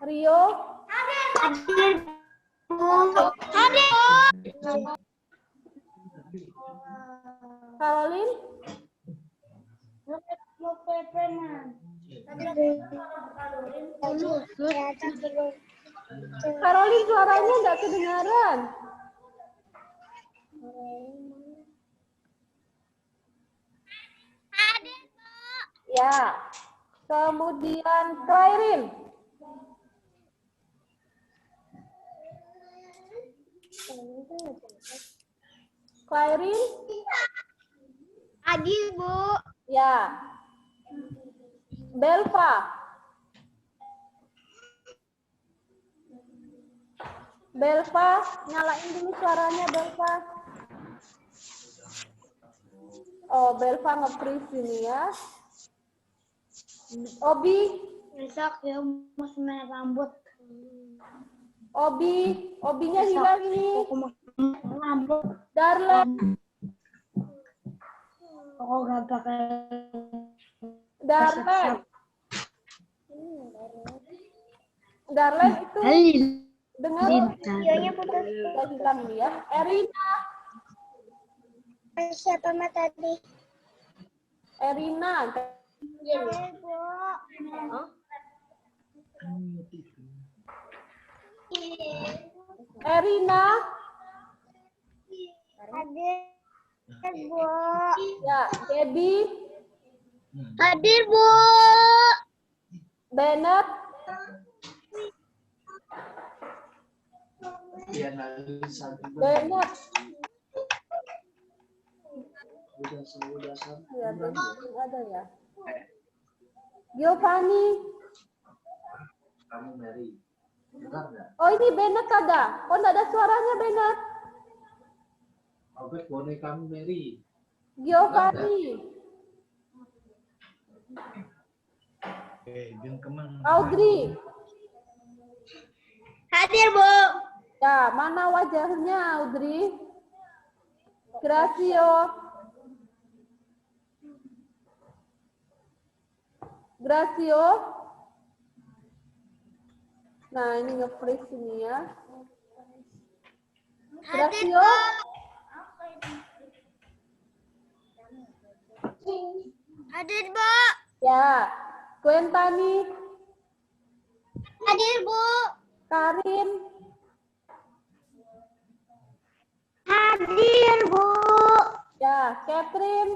Rio? Hadir, Bu. Hadir, Bu. Caroline? Caroline suaranya nggak kedengaran. Hadir, Bu. Ya. Kemudian Clairin. Clairin? Hadir, Bu. Ya. Belva. Belva, nyalain dulu suaranya Belva. Oh, Belva nge-freeze ini ya. Obi, Besok ya mau semen rambut. Obinya hilang ini. Aku mau semen rambut. Darlen, Aku gak pakai. Darlen itu dengar Videonya putus. udah hilang ini ya. Erina, Siapa mah tadi? Erina, Hadir, Bu. Erina, Hadir, Bu. ya. Gaby, Hadir, Bu. Bennett, Bennett. Ya, Bennett ada ya. Giovanni. Kamu Mary. Dengar nggak? Oh, ini Bennett ada. Oh, enggak ada suaranya Bennett. Albert bonekamu Mary. Giovanni, Jangan kemana? Audrey. Hadir, Bu. Ya, mana wajahnya Audrey? Gracio. Gracio. Nah, ini nge-freeze ini ya. Hadir, Gracio. Hadir, Bu. Ya. Quentani. Hadir, Bu. Karin. Hadir, Bu. Ya, Catherine.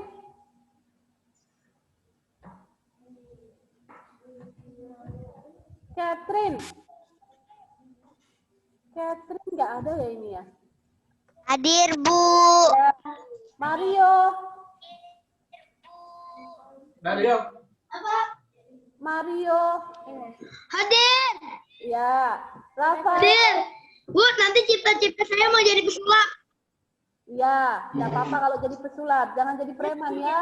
Catherine. Catherine nggak ada ya ini ya. Hadir, Bu. Ya. Mario. Mario. Mario. Hadir. Ya. Rafael. Hadir. Bu, nanti cita-cita saya mau jadi pesulap. Ya, nggak apa-apa kalau jadi pesulap. Jangan jadi preman ya.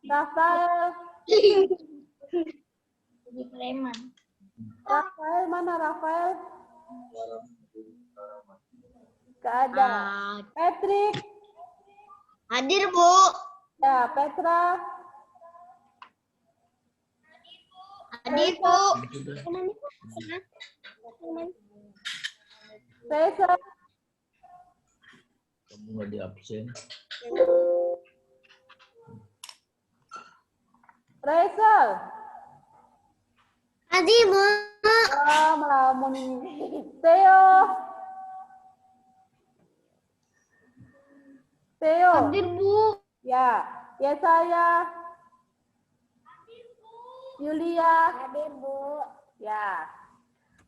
Rafael. Jadi preman. Rafael mana Rafael? Nggak ada. Patrick. Hadir, Bu. Ya, Petra. Hadir, Bu. Cesar. Kamu nggak di absen. Rachel. Hadir, Bu. Oh, melamun ini. Theo. Theo. Hadir, Bu. Ya, ya saya. Yulia. Hadir, Bu. Ya.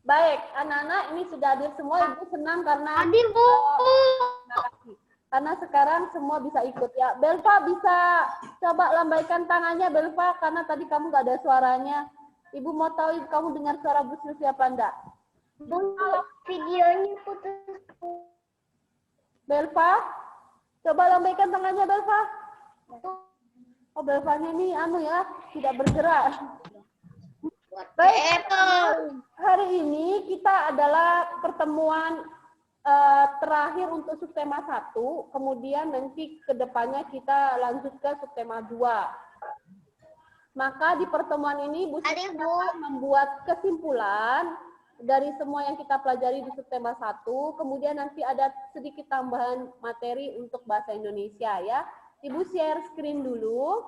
Baik, anak-anak ini sudah hadir semua. Ibu senang karena Hadir, Bu. terima kasih. Karena sekarang semua bisa ikut ya. Belva bisa coba lambaikan tangannya Belva karena tadi kamu nggak ada suaranya. Ibu mau tahu kamu dengar suara Bu Sylvia apa enggak? Bu, videonya putus. Belva, coba lambaikan tangannya Belva. Oh, Belvanya ini anu ya, tidak bergerak. Baik, hari ini kita adalah pertemuan terakhir untuk subtema 1, kemudian nanti ke depannya kita lanjut ke subtema 2. Maka di pertemuan ini Bu Sylvia akan membuat kesimpulan dari semua yang kita pelajari di subtema 1, kemudian nanti ada sedikit tambahan materi untuk bahasa Indonesia ya. Ibu share screen dulu.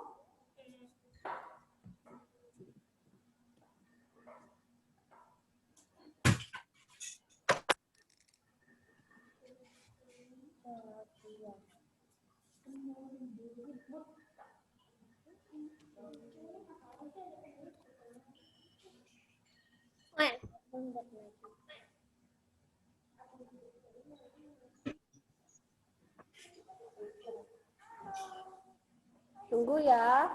Tunggu ya.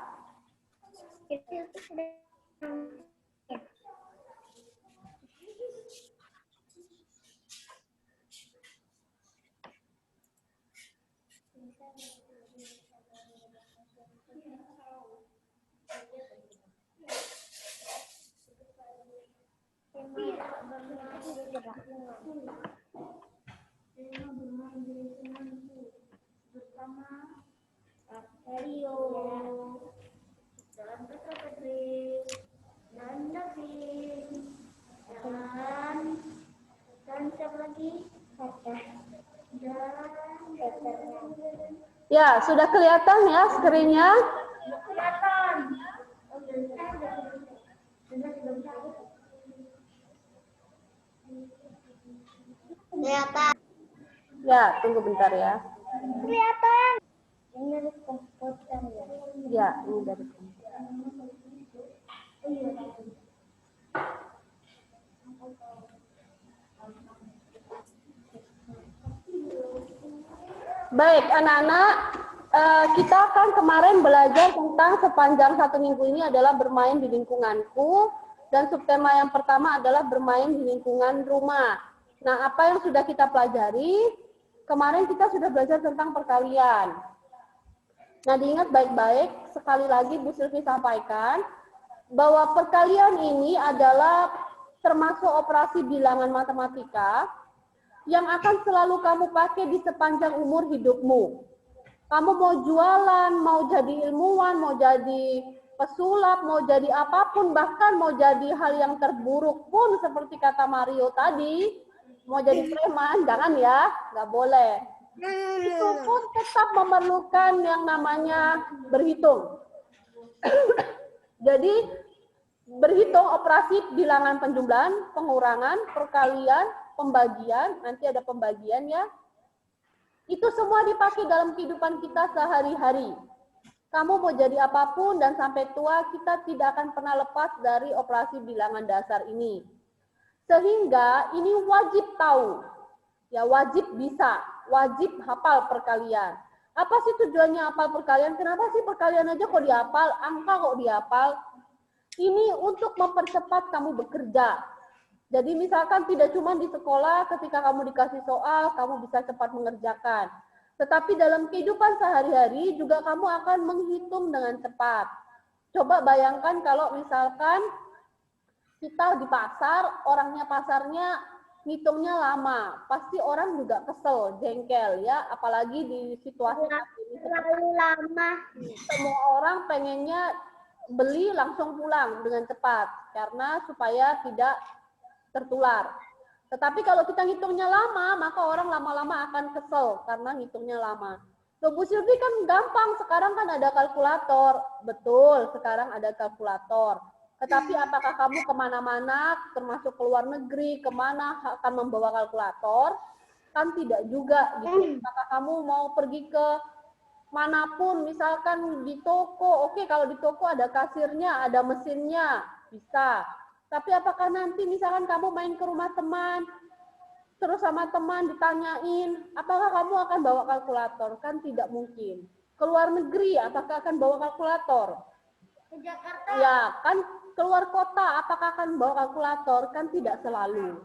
Ya, sudah kelihatan ya screen-nya? Kelihatan. Ya, tunggu bentar ya. Kelihatan. Ini dari komputer ya. Ya, ini dari komputer. Baik, anak-anak, kita kan kemarin belajar tentang sepanjang 1 minggu ini adalah bermain di lingkunganku, dan subtema yang pertama adalah bermain di lingkungan rumah. Nah, apa yang sudah kita pelajari? Kemarin kita sudah belajar tentang perkalian. Nah, diingat baik-baik, sekali lagi Bu Sylvie sampaikan, bahwa perkalian ini adalah termasuk operasi bilangan matematika yang akan selalu kamu pakai di sepanjang umur hidupmu. Kamu mau jualan, mau jadi ilmuwan, mau jadi pesulap, mau jadi apapun, bahkan mau jadi hal yang terburuk pun seperti kata Mario tadi, mau jadi preman, jangan ya, nggak boleh. Itu pun tetap memerlukan yang namanya berhitung. Jadi berhitung operasi bilangan penjumlahan, pengurangan, perkalian, pembagian, nanti ada pembagian ya. Itu semua dipakai dalam kehidupan kita sehari-hari. Kamu mau jadi apapun dan sampai tua kita tidak akan pernah lepas dari operasi bilangan dasar ini. Sehingga ini wajib tahu. Ya wajib bisa, wajib hafal perkalian. Apa sih tujuannya hafal perkalian? Kenapa sih perkalian aja kok dihafal, angka kok dihafal? Ini untuk mempercepat kamu bekerja. Jadi misalkan tidak cuma di sekolah ketika kamu dikasih soal, kamu bisa cepat mengerjakan. Tetapi dalam kehidupan sehari-hari juga kamu akan menghitung dengan cepat. Coba bayangkan kalau misalkan kita di pasar, orangnya pasarnya ngitungnya lama. Pasti orang juga kesel, jengkel ya. Apalagi di situasi ini Terlalu lama. semua orang pengennya beli langsung pulang dengan cepat. Karena supaya tidak tertular. Tetapi kalau kita ngitungnya lama, maka orang lama-lama akan kesel karena ngitungnya lama. Loh, Bu Sylvie kan gampang, sekarang kan ada kalkulator. Betul, sekarang ada kalkulator. Tetapi apakah kamu kemana-mana, termasuk ke luar negeri, kemana akan membawa kalkulator? Kan tidak juga. Gitu. Apakah kamu mau pergi ke manapun, misalkan di toko, oke kalau di toko ada kasirnya, ada mesinnya, bisa. Tapi apakah nanti misalkan kamu main ke rumah teman, terus sama teman ditanyain, apakah kamu akan bawa kalkulator? Kan tidak mungkin. Ke luar negeri, apakah akan bawa kalkulator? Ke Jakarta. Ya, kan keluar kota, apakah akan bawa kalkulator? Kan tidak selalu.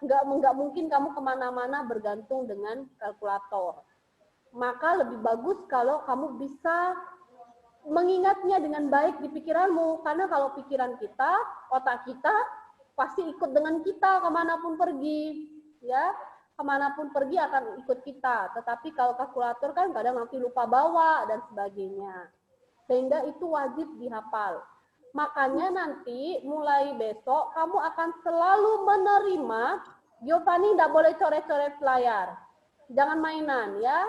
Nggak mungkin kamu kemana-mana bergantung dengan kalkulator. Maka lebih bagus kalau kamu bisa mengingatnya dengan baik di pikiranmu, karena kalau pikiran kita, otak kita pasti ikut dengan kita kemanapun pergi, ya kemanapun pergi akan ikut kita. Tetapi kalau kalkulator kan kadang nanti lupa bawa dan sebagainya, sehingga itu wajib dihafal. Makanya nanti mulai besok kamu akan selalu menerima, Giovanni tidak boleh coret-coret layar. Jangan mainan ya.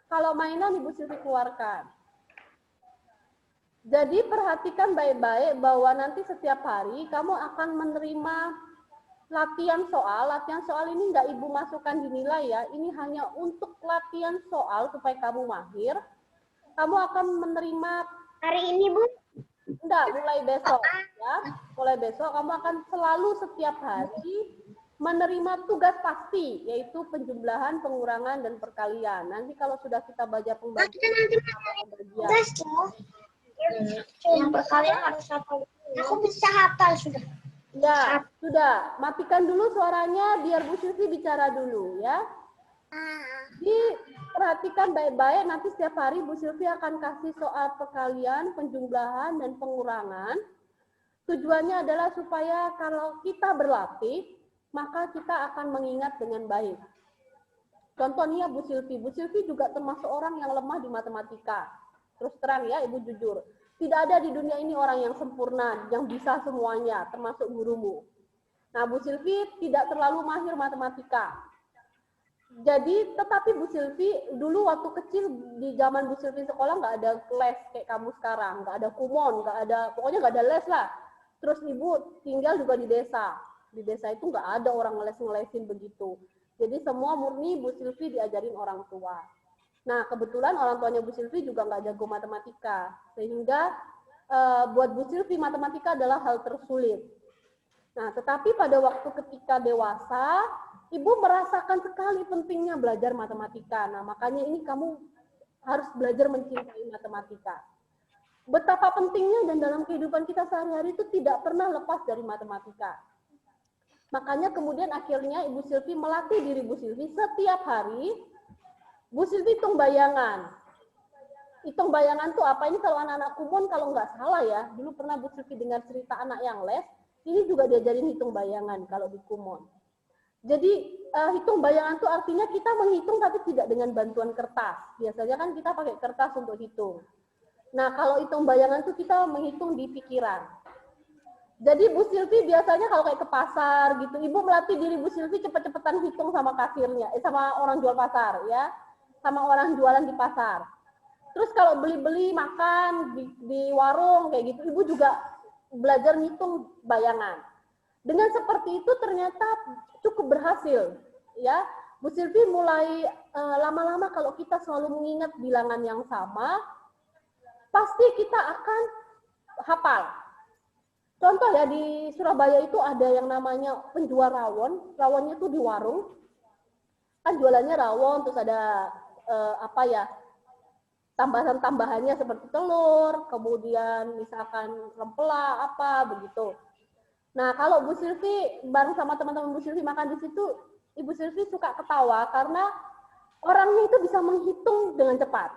Kalau mainan Ibu Silvi keluarkan. Jadi perhatikan baik-baik bahwa nanti setiap hari kamu akan menerima latihan soal. Latihan soal ini enggak Ibu masukkan di nilai ya. Ini hanya untuk latihan soal supaya kamu mahir. Kamu akan menerima Hari ini, Bu? enggak, mulai besok ya. Mulai besok kamu akan selalu setiap hari menerima tugas pasti, yaitu penjumlahan, pengurangan, dan perkalian. Nanti kalau sudah kita baca Nah, kita pembagian, nanti tugas loh. Yang perkalian harus hafal. Aku bisa hafal sudah. ya, sudah. Matikan dulu suaranya biar Bu Silvi bicara dulu ya. Jadi perhatikan baik-baik, nanti setiap hari Bu Silvi akan kasih soal perkalian, penjumlahan, dan pengurangan. Tujuannya adalah supaya kalau kita berlatih, maka kita akan mengingat dengan baik. Contohnya Bu Silvi juga termasuk orang yang lemah di matematika. Terus terang ya, Ibu jujur. Tidak ada di dunia ini orang yang sempurna, yang bisa semuanya, termasuk gurumu. Nah, Bu Silvi tidak terlalu mahir matematika. Jadi, tetapi Bu Silvi dulu waktu kecil di zaman Bu Silvi sekolah nggak ada les kayak kamu sekarang, nggak ada kumon, pokoknya nggak ada les lah. Terus Ibu tinggal juga di desa. Di desa itu nggak ada orang ngelesin begitu. Jadi semua murni Bu Silvi diajarin orang tua. Nah, kebetulan orang tuanya Bu Silvi juga nggak jago matematika. Sehingga buat Bu Silvi matematika adalah hal tersulit. Nah, tetapi pada waktu ketika dewasa, Ibu merasakan sekali pentingnya belajar matematika. Nah, makanya ini kamu harus belajar mencintai matematika. Betapa pentingnya dan dalam kehidupan kita sehari-hari itu tidak pernah lepas dari matematika. Makanya kemudian akhirnya Ibu Silvi melatih diri Bu Silvi setiap hari. Bu Silvi hitung bayangan. Hitung bayangan tuh apa? Ini kalau anak-anak kumon kalau nggak salah ya, dulu pernah Bu Silvi dengar cerita anak yang les, ini juga diajarin hitung bayangan kalau di kumon. Jadi hitung bayangan tuh artinya kita menghitung tapi tidak dengan bantuan kertas. Biasanya kan kita pakai kertas untuk hitung. Nah, kalau hitung bayangan tuh kita menghitung di pikiran. Jadi Bu Silvi biasanya kalau kayak ke pasar gitu, Ibu melatih diri Bu Silvi cepet-cepetan hitung sama kasirnya, sama orang jual pasar ya, sama orang jualan di pasar. Terus kalau beli-beli makan di warung kayak gitu, Ibu juga belajar ngitung bayangan. Dengan seperti itu ternyata cukup berhasil ya. Bu Silvi mulai lama-lama kalau kita selalu mengingat bilangan yang sama, pasti kita akan hafal. Contoh ya, di Surabaya itu ada yang namanya penjual rawon. Rawonnya itu di warung. Kan jualannya rawon, terus ada tambahan-tambahannya seperti telur, kemudian misalkan rempela, apa, begitu. Nah, kalau Bu Silvi bareng sama teman-teman Bu Silvi makan di situ, Ibu Silvi suka ketawa karena orangnya itu bisa menghitung dengan cepat.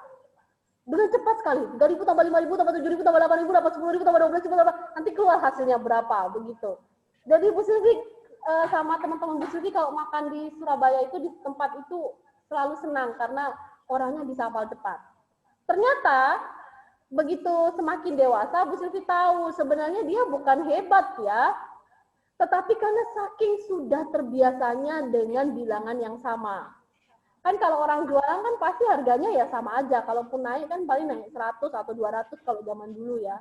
Dengan cepat sekali, 3.000 tambah 5.000 tambah 7.000 tambah 8.000 dapat 10.000 tambah 12.000 tambah, nanti keluar hasilnya berapa, begitu. Jadi Bu Silvi sama teman-teman Bu Silvi kalau makan di Surabaya itu di tempat itu selalu senang karena orangnya bisa hafal cepat. Ternyata begitu semakin dewasa Bu Silvi tahu sebenarnya dia bukan hebat ya, tetapi karena saking sudah terbiasanya dengan bilangan yang sama. Kan kalau orang jualan kan pasti harganya ya sama aja. Kalaupun naik kan paling naik 100 atau 200 kalau zaman dulu ya.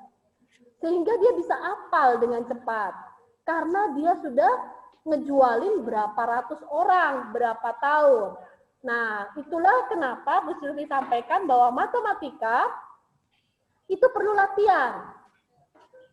Sehingga dia bisa hafal dengan cepat. Karena dia sudah ngejualin berapa ratus orang, berapa tahun. Nah, itulah kenapa Bu Silvi sampaikan bahwa matematika itu perlu latihan.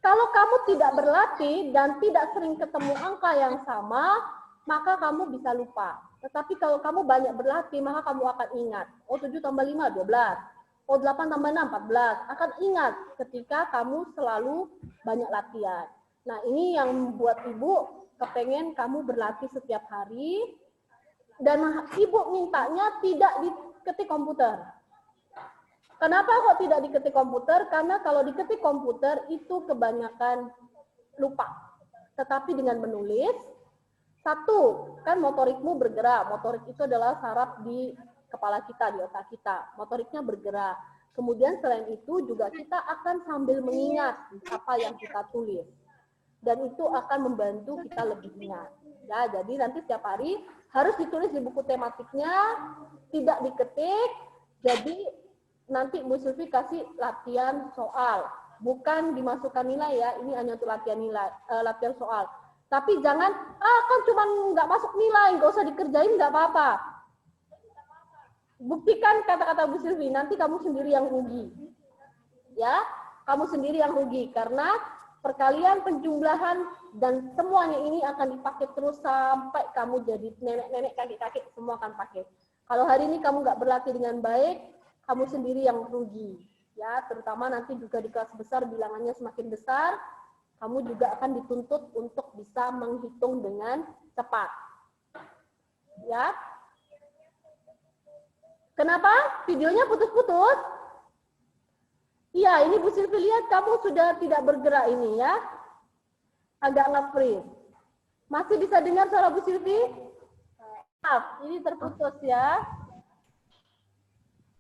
Kalau kamu tidak berlatih dan tidak sering ketemu angka yang sama, maka kamu bisa lupa. Tetapi kalau kamu banyak berlatih, maka kamu akan ingat. Oh, 7 tambah 5, 12. Oh, 8 tambah 6, 14. Akan ingat ketika kamu selalu banyak latihan. Nah, ini yang membuat Ibu kepengen kamu berlatih setiap hari. Dan Ibu mintanya tidak diketik komputer. Kenapa kok tidak diketik komputer? Karena kalau diketik komputer itu kebanyakan lupa. Tetapi dengan menulis, satu, kan motorikmu bergerak. Motorik itu adalah saraf di kepala kita, di otak kita. Motoriknya bergerak. Kemudian selain itu juga kita akan sambil mengingat apa yang kita tulis. Dan itu akan membantu kita lebih ingat. Ya, jadi nanti setiap hari harus ditulis di buku tematiknya, tidak diketik. Jadi nanti Bu Sylvie kasih latihan soal, bukan dimasukkan nilai ya. Ini hanya untuk latihan nilai, latihan soal. Tapi jangan, kan cuma nggak masuk nilai, nggak usah dikerjain, nggak apa-apa. Buktikan kata-kata Bu Sylvie, nanti kamu sendiri yang rugi. Ya, kamu sendiri yang rugi karena perkalian, penjumlahan, dan semuanya ini akan dipakai terus sampai kamu jadi nenek-nenek, kakek-kakek, semua akan pakai. Kalau hari ini kamu nggak berlatih dengan baik, kamu sendiri yang rugi. Ya, terutama nanti juga di kelas besar, bilangannya semakin besar, kamu juga akan dituntut untuk bisa menghitung dengan cepat. Ya. Kenapa? Videonya putus-putus? Iya, ini Bu Sylvie lihat kamu sudah tidak bergerak ini ya. Agak nge-freeze. Masih bisa dengar suara Bu Sylvie? Maaf, ini terputus ya.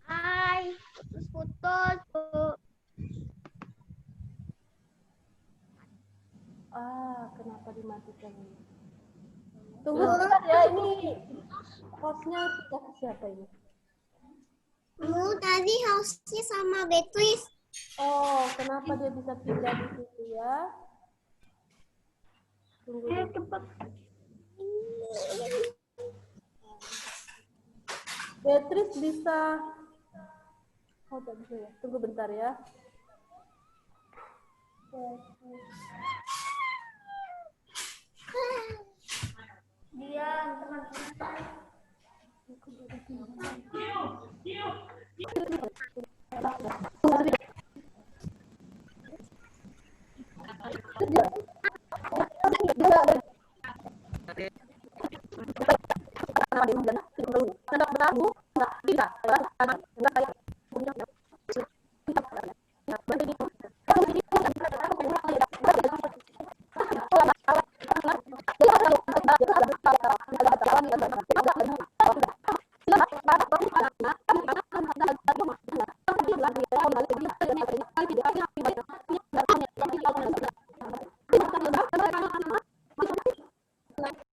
Hai, putus. Kenapa dimatikan ini? Tunggu sebentar ya, ini hostnya siapa ini? Tadi hostnya sama Beatrice. Oh, kenapa dia bisa pindah di situ ya? Tunggu. Cepat. Beatrice bisa. Oh, tak bisa ya. Tunggu bentar ya. Diam, teman-teman.